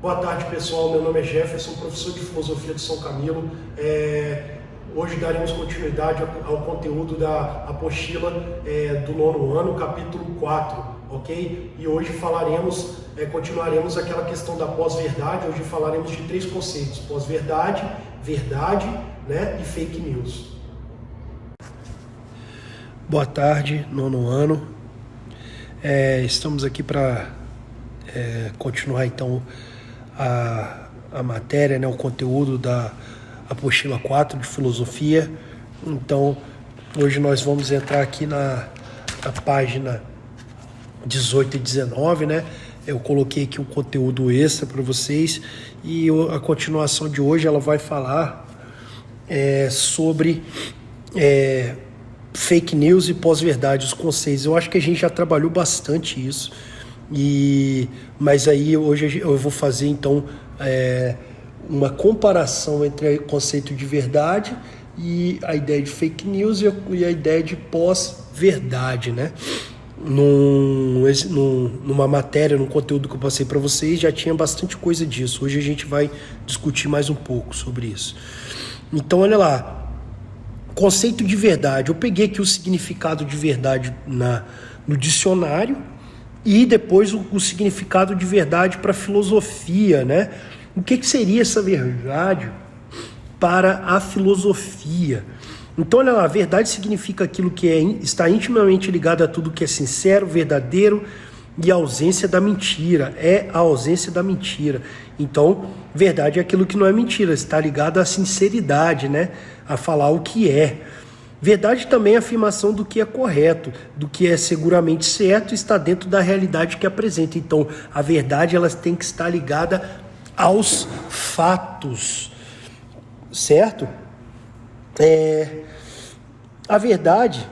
Boa tarde, pessoal. Meu nome é Jefferson, professor de Filosofia de São Camilo. Hoje daremos continuidade ao conteúdo da apostila do 9º ano, capítulo 4, ok? E hoje continuaremos aquela questão da pós-verdade. Hoje falaremos de 3 conceitos: pós-verdade, verdade, né, e fake news. Boa tarde, 9º ano. Estamos aqui para continuar então a matéria, né, o conteúdo da apostila 4 de filosofia. Então, hoje nós vamos entrar aqui na página 18 e 19, né? Eu coloquei aqui um conteúdo extra para vocês e a continuação de hoje ela vai falar sobre fake news e pós-verdade, os conceitos. Eu acho que a gente já trabalhou bastante isso. Mas aí hoje eu vou fazer então uma comparação entre o conceito de verdade e a ideia de fake news e a ideia de pós-verdade, né? Numa matéria, num conteúdo que eu passei para vocês, já tinha bastante coisa disso. Hoje a gente vai discutir mais um pouco sobre isso. Então, olha lá, conceito de verdade. Eu peguei aqui o significado de verdade no dicionário e depois o significado de verdade para a filosofia, né? O que seria essa verdade para a filosofia? Então, olha lá, verdade significa aquilo que está intimamente ligado a tudo que é sincero, verdadeiro e a ausência da mentira. É a ausência da mentira. Então, verdade é aquilo que não é mentira, está ligado à sinceridade, né? A falar o que é. Verdade também é a afirmação do que é correto, do que é seguramente certo e está dentro da realidade que apresenta. Então, a verdade ela tem que estar ligada aos fatos, certo? A verdade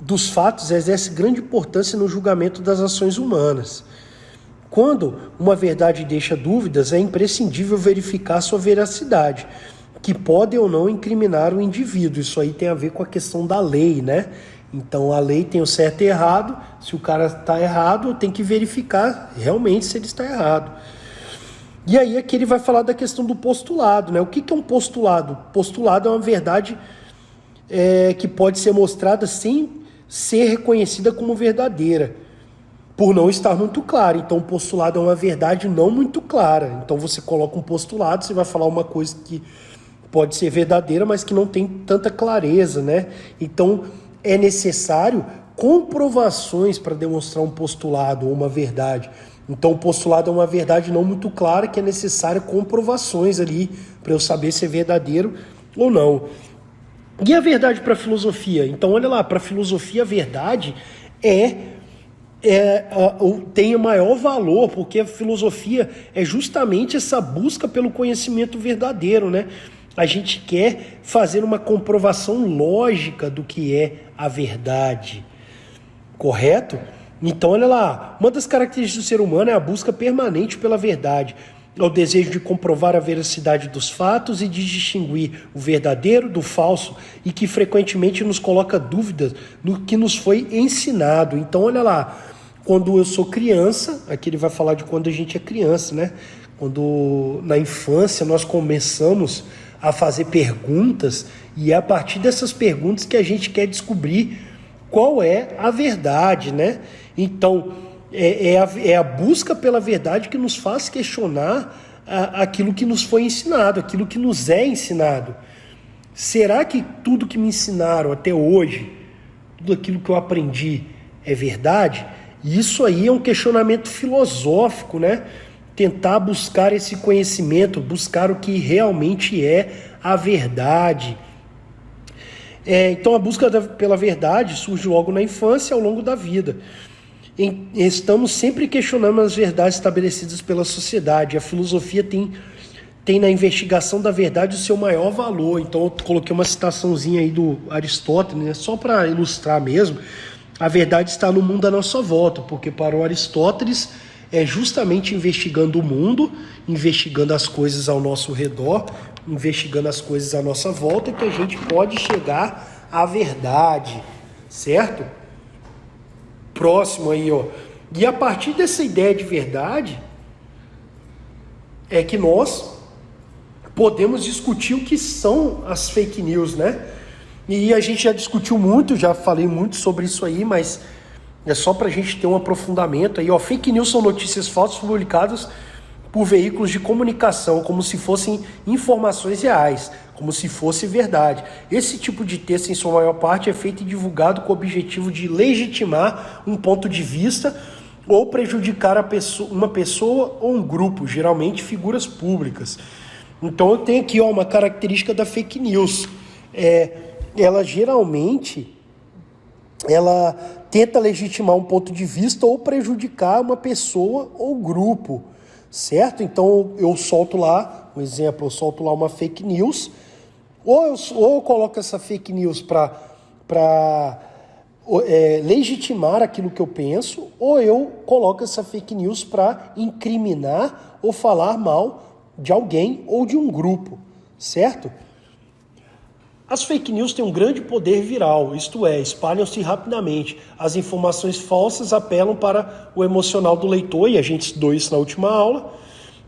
dos fatos exerce grande importância no julgamento das ações humanas. Quando uma verdade deixa dúvidas, é imprescindível verificar sua veracidade, que pode ou não incriminar o indivíduo. Isso aí tem a ver com a questão da lei, né? Então a lei tem o certo e errado. Se o cara está errado, tem que verificar realmente se ele está errado. E aí aqui ele vai falar da questão do postulado, né? O que é um postulado? Postulado é uma verdade que pode ser mostrada sem ser reconhecida como verdadeira, por não estar muito clara. Então o postulado é uma verdade não muito clara. Então você coloca um postulado, você vai falar uma coisa que pode ser verdadeira, mas que não tem tanta clareza, né? Então é necessário comprovações para demonstrar um postulado ou uma verdade. Então o postulado é uma verdade não muito clara, que é necessário comprovações ali para eu saber se é verdadeiro ou não. E a verdade para a filosofia? Então olha lá, para a filosofia a verdade tem o maior valor, porque a filosofia é justamente essa busca pelo conhecimento verdadeiro, né? A gente quer fazer uma comprovação lógica do que é a verdade, correto? Então, olha lá, uma das características do ser humano é a busca permanente pela verdade, é o desejo de comprovar a veracidade dos fatos e de distinguir o verdadeiro do falso, e que frequentemente nos coloca dúvidas no que nos foi ensinado. Então, olha lá, quando eu sou criança, aqui ele vai falar de quando a gente é criança, né? Quando na infância nós começamos a fazer perguntas, e é a partir dessas perguntas que a gente quer descobrir qual é a verdade, né? Então, é a busca pela verdade que nos faz questionar aquilo que nos foi ensinado, aquilo que nos é ensinado. Será que tudo que me ensinaram até hoje, tudo aquilo que eu aprendi é verdade? Isso aí é um questionamento filosófico, né? Tentar buscar esse conhecimento, buscar o que realmente é a verdade. Então a busca pela verdade surge logo na infância e ao longo da vida. Estamos sempre questionando as verdades estabelecidas pela sociedade. A filosofia tem na investigação da verdade o seu maior valor. Então eu coloquei uma citaçãozinha aí do Aristóteles, né? Só para ilustrar mesmo. A verdade está no mundo à nossa volta, porque para o Aristóteles é justamente investigando o mundo, investigando as coisas ao nosso redor, investigando as coisas à nossa volta, que a gente pode chegar à verdade, certo? Próximo aí, ó. E a partir dessa ideia de verdade, é que nós podemos discutir o que são as fake news, né? E a gente já discutiu muito, já falei muito sobre isso aí, mas é só para a gente ter um aprofundamento aí. Ó, fake news são notícias falsas publicadas por veículos de comunicação, como se fossem informações reais, como se fosse verdade. Esse tipo de texto, em sua maior parte, é feito e divulgado com o objetivo de legitimar um ponto de vista ou prejudicar uma pessoa ou um grupo, geralmente figuras públicas. Então eu tenho aqui uma característica da fake news. Ela geralmente tenta legitimar um ponto de vista ou prejudicar uma pessoa ou grupo, certo? Então eu solto lá, um exemplo, eu solto lá uma fake news, ou eu coloco essa fake news para legitimar aquilo que eu penso, ou eu coloco essa fake news para incriminar ou falar mal de alguém ou de um grupo, certo? As fake news têm um grande poder viral, isto é, espalham-se rapidamente. As informações falsas apelam para o emocional do leitor, e a gente estudou isso na última aula,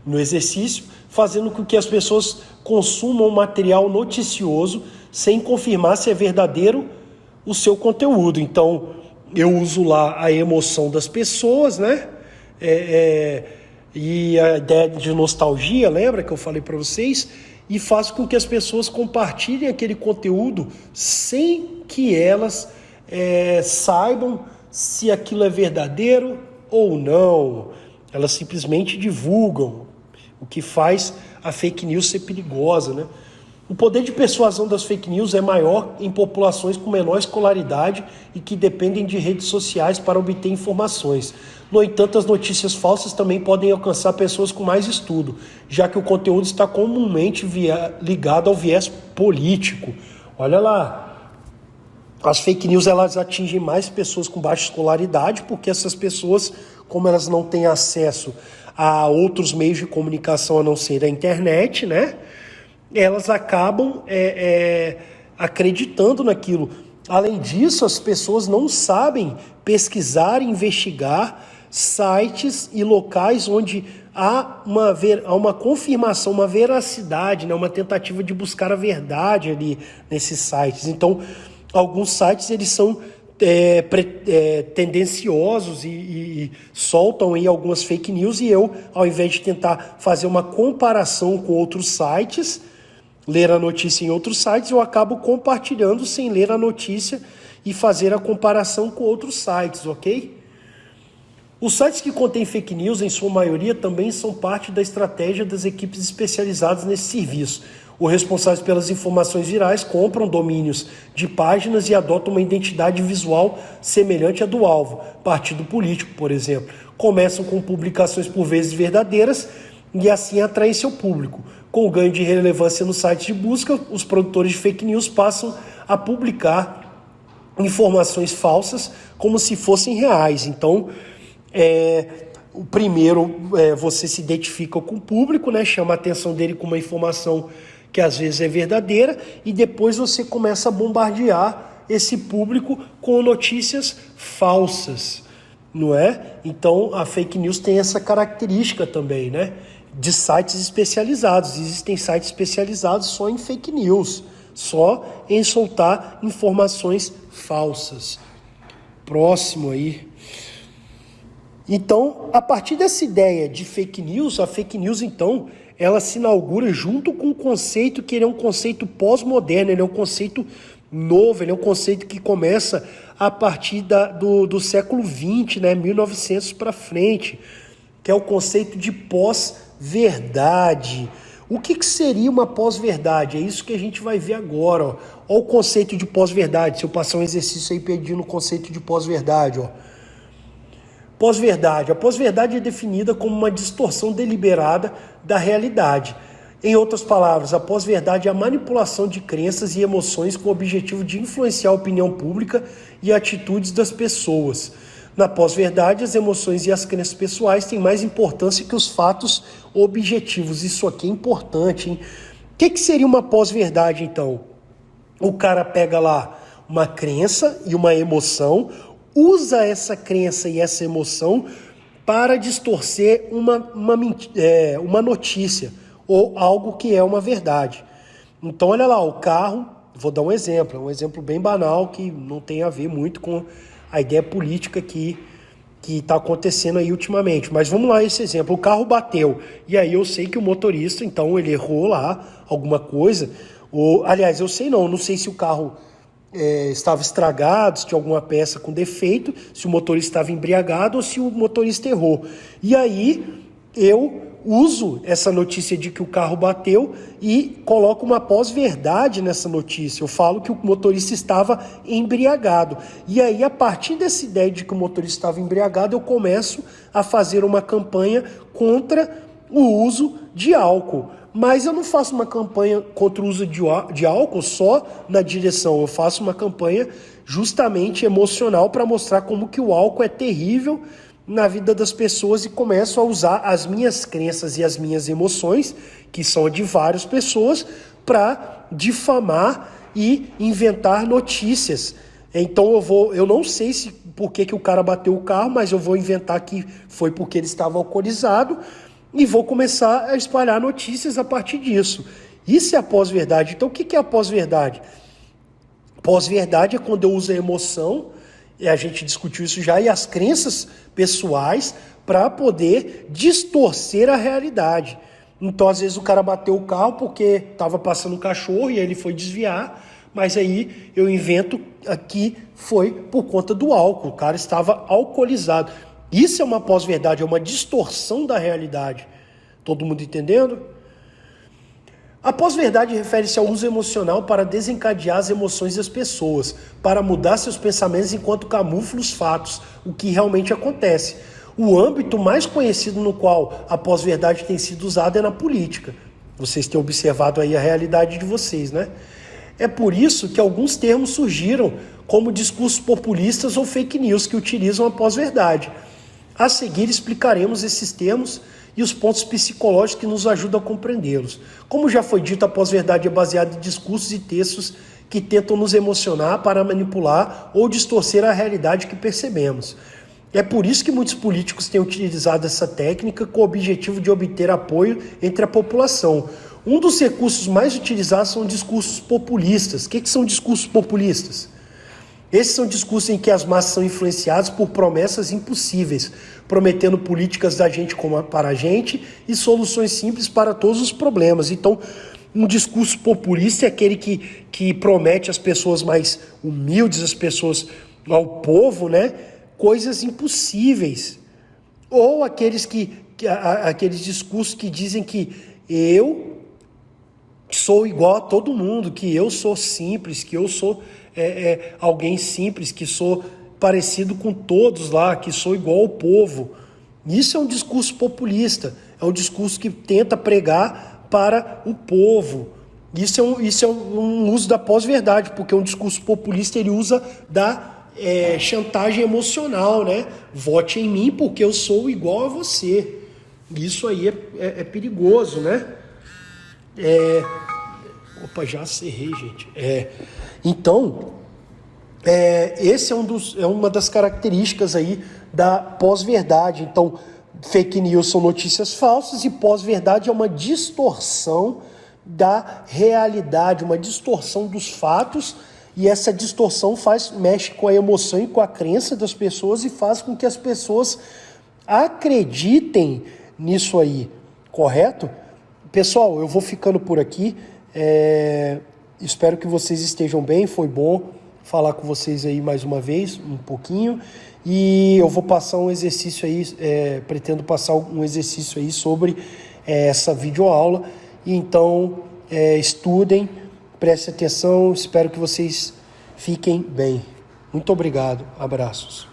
no exercício, fazendo com que as pessoas consumam material noticioso sem confirmar se é verdadeiro o seu conteúdo. Então, eu uso lá a emoção das pessoas, né? E a ideia de nostalgia, lembra que eu falei para vocês? E faço com que as pessoas compartilhem aquele conteúdo sem que elas saibam se aquilo é verdadeiro ou não. Elas simplesmente divulgam, o que faz a fake news ser perigosa, né? O poder de persuasão das fake news é maior em populações com menor escolaridade e que dependem de redes sociais para obter informações. No entanto, as notícias falsas também podem alcançar pessoas com mais estudo, já que o conteúdo está comumente ligado ao viés político. Olha lá, as fake news elas atingem mais pessoas com baixa escolaridade, porque essas pessoas, como elas não têm acesso a outros meios de comunicação a não ser a internet, né? Elas acabam acreditando naquilo. Além disso, as pessoas não sabem pesquisar e investigar sites e locais onde há uma confirmação, uma veracidade, né? Uma tentativa de buscar a verdade ali nesses sites. Então, alguns sites eles são tendenciosos e soltam aí algumas fake news, e eu, ao invés de tentar fazer uma comparação com outros sites, ler a notícia em outros sites, eu acabo compartilhando sem ler a notícia e fazer a comparação com outros sites, ok? Os sites que contêm fake news, em sua maioria, também são parte da estratégia das equipes especializadas nesse serviço. Os responsáveis pelas informações virais compram domínios de páginas e adotam uma identidade visual semelhante à do alvo, partido político, por exemplo. Começam com publicações por vezes verdadeiras e assim atraem seu público. Com o ganho de relevância no site de busca, os produtores de fake news passam a publicar informações falsas como se fossem reais. Então, o primeiro, você se identifica com o público, né? Chama a atenção dele com uma informação que às vezes é verdadeira, e depois você começa a bombardear esse público com notícias falsas, não é? Então, a fake news tem essa característica também, né? De sites especializados. Existem sites especializados só em fake news, só em soltar informações falsas. Próximo aí. Então, a partir dessa ideia de fake news, a fake news, então, ela se inaugura junto com o conceito que ele é um conceito pós-moderno, ele é um conceito novo, ele é um conceito que começa a partir do século XX, né, 1900 para frente, que é o conceito de pós-verdade. O que seria uma pós-verdade? É isso que a gente vai ver agora. Ó. Olha o conceito de pós-verdade. Se eu passar um exercício aí pedindo o conceito de pós-verdade. Ó. Pós-verdade. A pós-verdade é definida como uma distorção deliberada da realidade. Em outras palavras, a pós-verdade é a manipulação de crenças e emoções com o objetivo de influenciar a opinião pública e atitudes das pessoas. Na pós-verdade, as emoções e as crenças pessoais têm mais importância que os fatos objetivos. Isso aqui é importante, hein? O que seria uma pós-verdade, então? O cara pega lá uma crença e uma emoção, usa essa crença e essa emoção para distorcer uma notícia ou algo que é uma verdade. Então, olha lá, o carro, vou dar um exemplo bem banal que não tem a ver muito com a ideia política que está acontecendo aí ultimamente. Mas vamos lá, esse exemplo. O carro bateu. E aí eu sei que o motorista, então, ele errou lá alguma coisa. Aliás, eu sei não sei se o carro estava estragado, se tinha alguma peça com defeito, se o motorista estava embriagado ou se o motorista errou. E aí eu uso essa notícia de que o carro bateu e coloco uma pós-verdade nessa notícia. Eu falo que o motorista estava embriagado. E aí, a partir dessa ideia de que o motorista estava embriagado, eu começo a fazer uma campanha contra o uso de álcool. Mas eu não faço uma campanha contra o uso de álcool só na direção. Eu faço uma campanha justamente emocional para mostrar como que o álcool é terrível na vida das pessoas e começo a usar as minhas crenças e as minhas emoções, que são de várias pessoas, para difamar e inventar notícias. Então eu não sei se por que o cara bateu o carro, mas eu vou inventar que foi porque ele estava alcoolizado e vou começar a espalhar notícias a partir disso. Isso é a pós-verdade. Então o que é a pós-verdade? Pós-verdade é quando eu uso a emoção, e a gente discutiu isso já, e as crenças pessoais para poder distorcer a realidade. Então, às vezes, o cara bateu o carro porque estava passando um cachorro e ele foi desviar, mas aí eu invento que foi por conta do álcool, o cara estava alcoolizado. Isso é uma pós-verdade, é uma distorção da realidade. Todo mundo entendendo? A pós-verdade refere-se ao uso emocional para desencadear as emoções das pessoas, para mudar seus pensamentos enquanto camufla os fatos, o que realmente acontece. O âmbito mais conhecido no qual a pós-verdade tem sido usada é na política. Vocês têm observado aí a realidade de vocês, né? É por isso que alguns termos surgiram, como discursos populistas ou fake news, que utilizam a pós-verdade. A seguir explicaremos esses termos e os pontos psicológicos que nos ajudam a compreendê-los. Como já foi dito, a pós-verdade é baseada em discursos e textos que tentam nos emocionar para manipular ou distorcer a realidade que percebemos. É por isso que muitos políticos têm utilizado essa técnica com o objetivo de obter apoio entre a população. Um dos recursos mais utilizados são discursos populistas. O que são discursos populistas? Esses são discursos em que as massas são influenciadas por promessas impossíveis, prometendo políticas da gente para a gente e soluções simples para todos os problemas. Então, um discurso populista é aquele que promete às pessoas mais humildes, às pessoas, ao povo, né, coisas impossíveis. Ou aqueles discursos que dizem que eu sou igual a todo mundo, que eu sou simples, que eu sou alguém simples, que sou parecido com todos lá, que sou igual ao povo. Isso é um discurso populista, é um discurso que tenta pregar para o povo. Isso é um uso da pós-verdade, porque um discurso populista ele usa da chantagem emocional, né? Vote em mim porque eu sou igual a você. Isso aí é perigoso, né? Opa, já cerrei, gente. Então, esse é uma das características aí da pós-verdade. Então, fake news são notícias falsas e pós-verdade é uma distorção da realidade, uma distorção dos fatos, e essa distorção mexe com a emoção e com a crença das pessoas e faz com que as pessoas acreditem nisso aí, correto? Pessoal, eu vou ficando por aqui. Espero que vocês estejam bem. Foi bom falar com vocês aí mais uma vez, um pouquinho. E eu vou passar um exercício aí, pretendo passar um exercício aí sobre essa videoaula. Então, estudem, prestem atenção. Espero que vocês fiquem bem. Muito obrigado. Abraços.